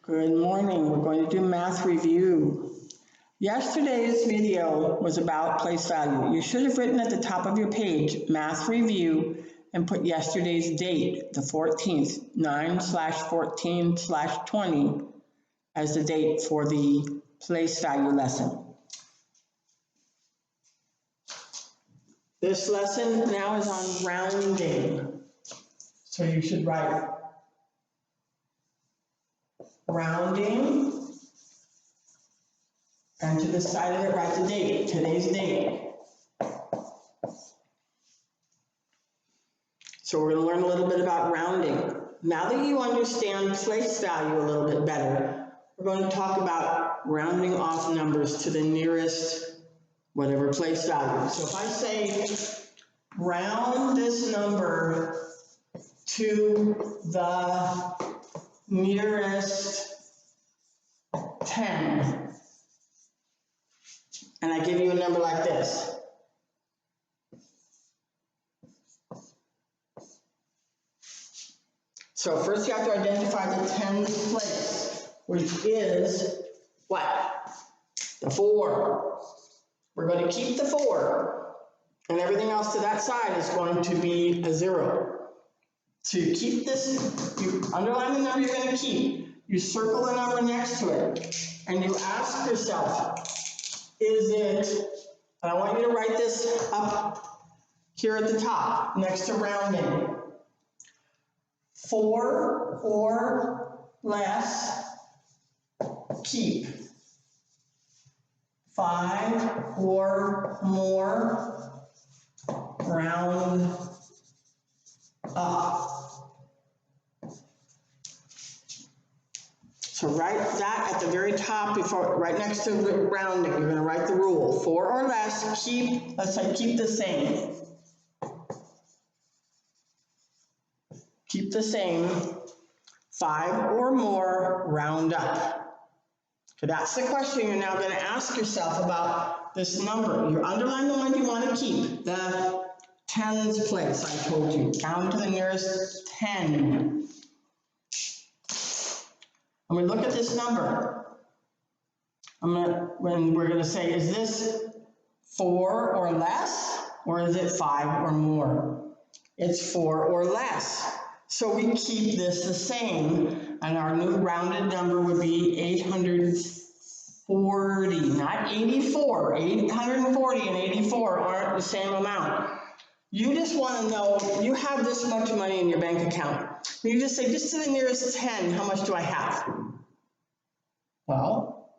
Good morning. We're going to do math review. Yesterday's video was about place value. You should have written at the top of your page, math review, and put yesterday's date, the 14th, 9/14/20, as the date for the place value lesson. This lesson now is on rounding. So you should write rounding, and to the side of it write the date, today's date. So we're going to learn a little bit about rounding. Now that you understand place value a little bit better, we're going to talk about rounding off numbers to the nearest whatever place value. So if I say round this number to the nearest 10, and I give you a number like this. So first you have to identify the tens place, which is what? The 4. We're going to keep the 4, and everything else to that side is going to be a 0. So you keep this, you underline the number you're going to keep, you circle the number next to it, and you ask yourself, is it, and I want you to write this up here at the top, next to rounding, 4 or less, keep, 5 or more, round up. So write that at the very top before, right next to the rounding. You're going to write the rule. 4 or less, keep, let's say keep the same. Keep the same. 5 or more, round up. So that's the question you're now going to ask yourself about this number. You underline the one you want to keep, the tens place I told you, down to the nearest 10. And we look at this number. When we're going to say, is this 4 or less, or is it 5 or more? It's 4 or less. So we keep this the same, and our new rounded number would be 840, not 84. 840 and 84 aren't the same amount. You just want to know, you have this much money in your bank account. You just say, just to the nearest 10, how much do I have? Well,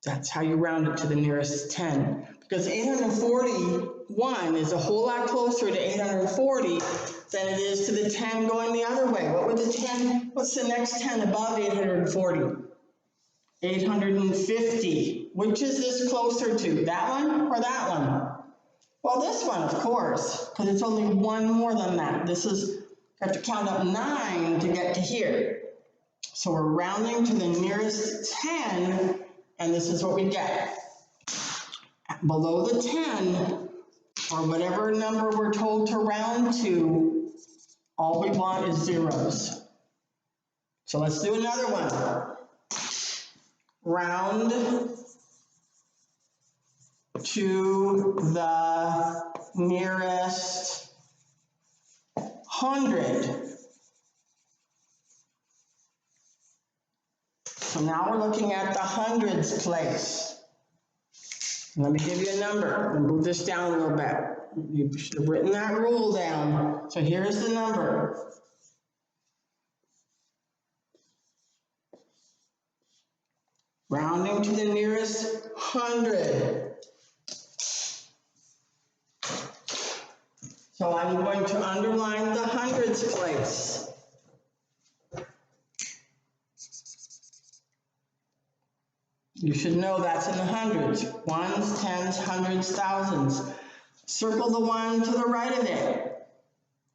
that's how you round it to the nearest 10. Because 841 is a whole lot closer to 840 than it is to the 10 going the other way. What would the 10, what's the next 10 above 840? 850. Which is this closer to, that one or that one? Well, this one, of course, because it's only one more than that. This is, you have to count up 9 to get to here. So we're rounding to the nearest 10, and this is what we get. Below the 10, or whatever number we're told to round to, all we want is zeros. So let's do another one. Round to the nearest 100. So now we're looking at the hundreds place. Let me give you a number. I'll move this down a little bit. You should have written that rule down. So here's the number. Rounding to the nearest 100. So I'm going to underline the hundreds place. You should know that's in the hundreds. Ones, tens, hundreds, thousands. Circle the one to the right of it.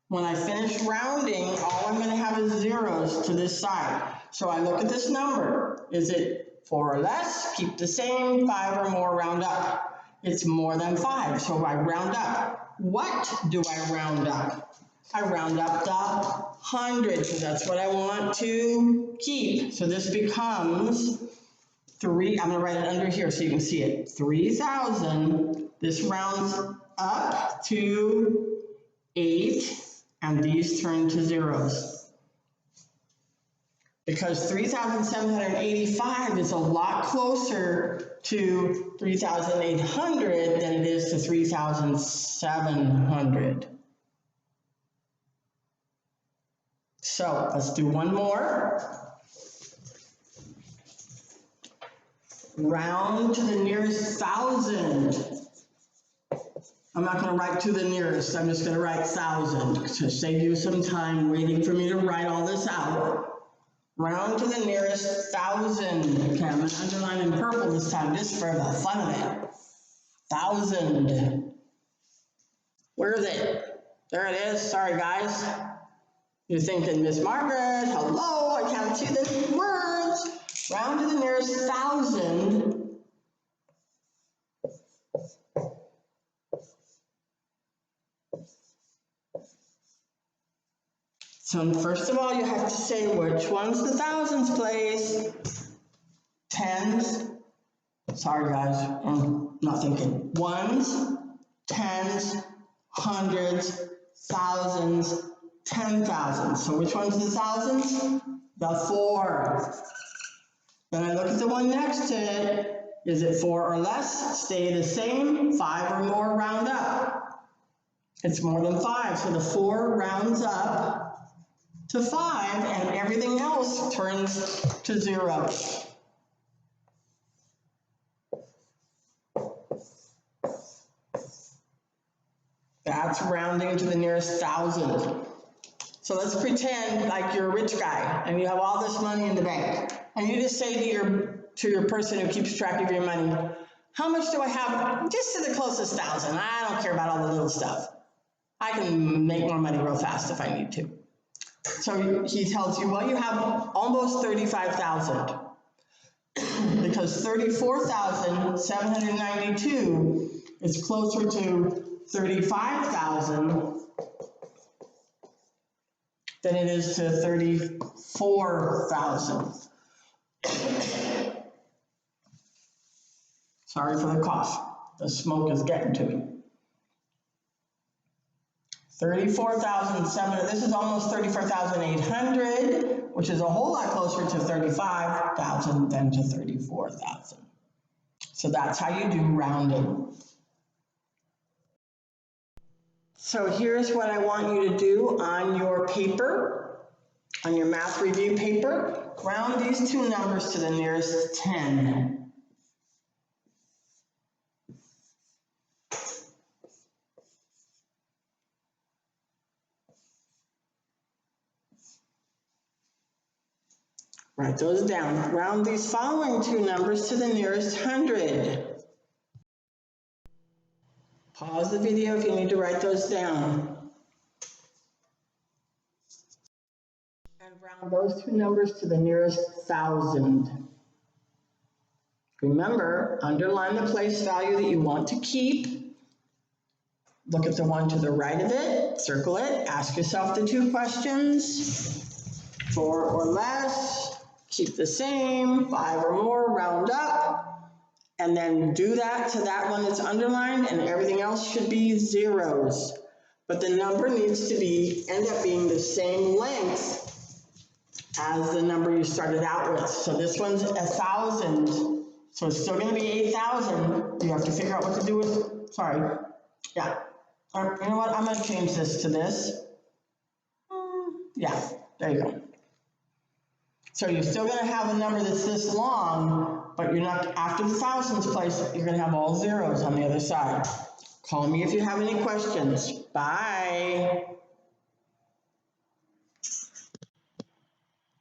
When I finish rounding, all I'm going to have is zeros to this side. So I look at this number. Is it 4 or less? Keep the same. 5 or more, round up. It's more than 5, so I round up. What do I round up? I round up the hundred, because that's what I want to keep. So this becomes I'm gonna write it under here so you can see it. 3,000, this rounds up to 8, and these turn to zeros. Because 3,785 is a lot closer to 3,800 than it is to 3,700. So let's do one more. Round to the nearest thousand. I'm not going to write to the nearest, I'm just going to write 1,000 to save you some time waiting for me to write all this out. Round to the nearest 1,000. Okay, I'm going to underline in purple this time just for the fun of it. 1,000. Where is it? There it is. Sorry, guys. You're thinking, Miss Margaret, hello, I can't see the words. Round to the nearest 1,000. So first of all, you have to say which one's the thousands place. Tens. Sorry, guys, I'm not thinking. Ones, tens, hundreds, thousands, 10,000. So which one's the thousands? The 4. Then I look at the one next to it. Is it 4 or less? Stay the same. 5 or more, round up. It's more than 5, so the 4 rounds up to 5, and everything else turns to 0. That's rounding to the nearest 1,000. So let's pretend like you're a rich guy and you have all this money in the bank, and you just say to your person who keeps track of your money, how much do I have? Just to the closest 1,000. I don't care about all the little stuff. I can make more money real fast if I need to. So he tells you, well, you have almost 35,000 because 34,792 is closer to 35,000 than it is to 34,000. Sorry for the cough. The smoke is getting to me. 34,700, this is almost 34,800, which is a whole lot closer to 35,000 than to 34,000. So that's how you do rounding. So here's what I want you to do on your paper, on your math review paper. Round these two numbers to the nearest 10. Write those down. Round these following two numbers to the nearest 100. Pause the video if you need to write those down. And round those two numbers to the nearest 1,000. Remember, underline the place value that you want to keep. Look at the one to the right of it, circle it, ask yourself the two questions. 4 or less. Keep the same, 5 or more, round up, and then do that to that one that's underlined, and everything else should be zeros. But the number needs to end up being the same length as the number you started out with. So this one's 1,000, so it's still going to be 8,000. You have to figure out what to do with, you know what, I'm going to change this to this. Yeah, there you go. So you're still going to have a number that's this long, but you're not, after the thousands place, you're going to have all zeros on the other side. Call me if you have any questions. Bye.